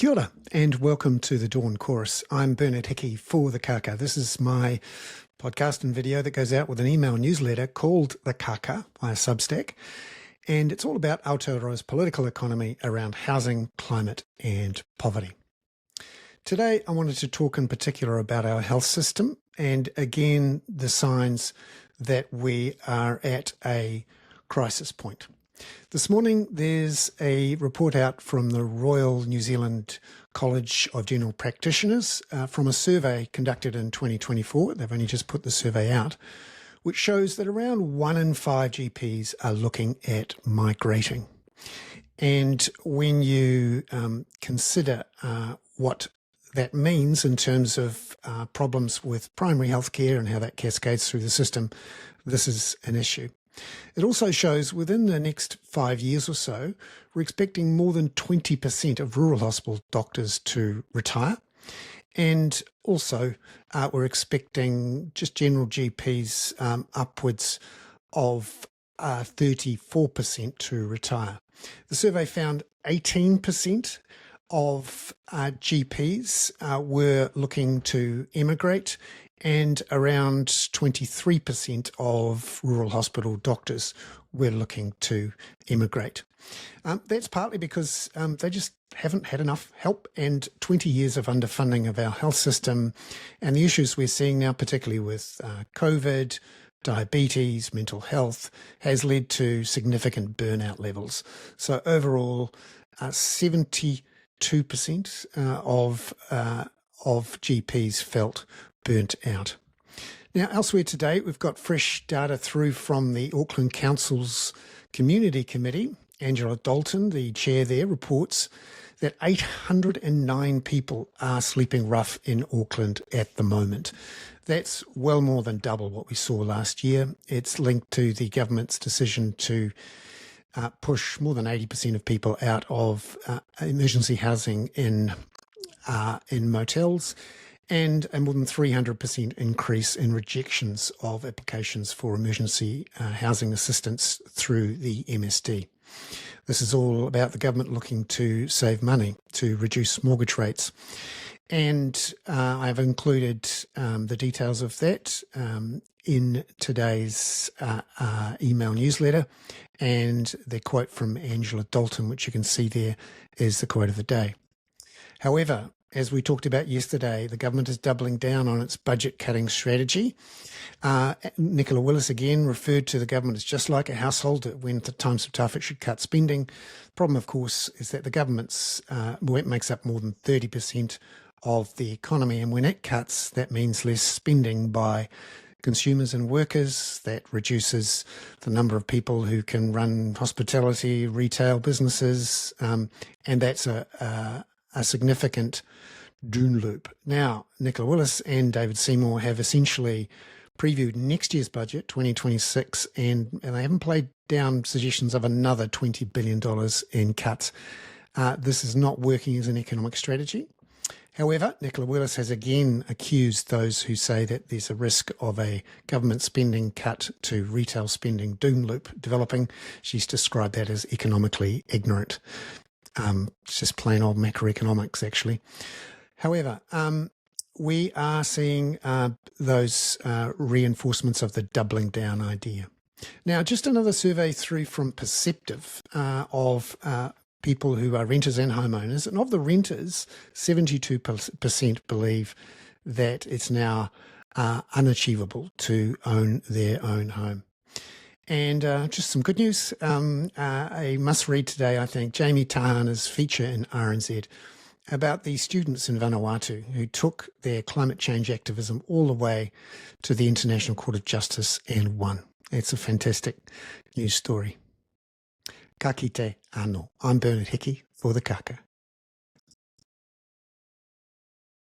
Kia ora, and welcome to the Dawn Chorus. I'm Bernard Hickey for The Kaka. This is my podcast and video that goes out with an email newsletter called The Kaka via Substack. And it's all about Aotearoa's political economy around housing, climate and poverty. Today, I wanted to talk in particular about our health system and again, the signs that we are at a crisis point. This morning, there's a report out from the Royal New Zealand College of General Practitioners from a survey conducted in 2024. They've only just put the survey out, which shows that around 1 in 5 GPs are looking at migrating. And when you consider what that means in terms of problems with primary health care and how that cascades through the system, this is an issue. It also shows within the next 5 years or so, we're expecting more than 20% of rural hospital doctors to retire. And also, we're expecting just general GPs upwards of 34% to retire. The survey found 18% of GPs were looking to emigrate, and around 23% of rural hospital doctors were looking to emigrate. That's partly because they just haven't had enough help, and 20 years of underfunding of our health system and the issues we're seeing now, particularly with COVID, diabetes, mental health, has led to significant burnout levels. So overall, 72% of GPs felt burnt out. Now, elsewhere today, we've got fresh data through from the Auckland Council's Community Committee. Angela Dalton, the chair there, reports that 809 people are sleeping rough in Auckland at the moment. That's well more than double what we saw last year. It's linked to the government's decision to push more than 80% of people out of emergency housing in motels, and a more than 300% increase in rejections of applications for emergency housing assistance through the MSD. This is all about the government looking to save money, to reduce mortgage rates. And I've included the details of that in today's email newsletter. And the quote from Angela Dalton, which you can see there, is the quote of the day. However, as we talked about yesterday, the government is doubling down on its budget cutting strategy. Nicola Willis again referred to the government as just like a household. When at times of tough, it should cut spending. The problem, of course, is that the government's it makes up more than 30% of the economy. And when it cuts, that means less spending by consumers and workers. That reduces the number of people who can run hospitality, retail businesses. And that's a significant doom loop. Now, Nicola Willis and David Seymour have essentially previewed next year's budget, 2026, and they haven't played down suggestions of another $20 billion in cuts. This is not working as an economic strategy. However, Nicola Willis has again accused those who say that there's a risk of a government spending cut to retail spending doom loop developing. She's described that as economically ignorant. It's just plain old macroeconomics, actually. However, we are seeing those reinforcements of the doubling down idea. Now, just another survey through from Perceptive of people who are renters and homeowners. And of the renters, 72% believe that it's now unachievable to own their own home. And just some good news, a must-read today, I think, Jamie Tahana's feature in RNZ about the students in Vanuatu who took their climate change activism all the way to the International Court of Justice and won. It's a fantastic news story. Ka kite anō. I'm Bernard Hickey for The Kaka.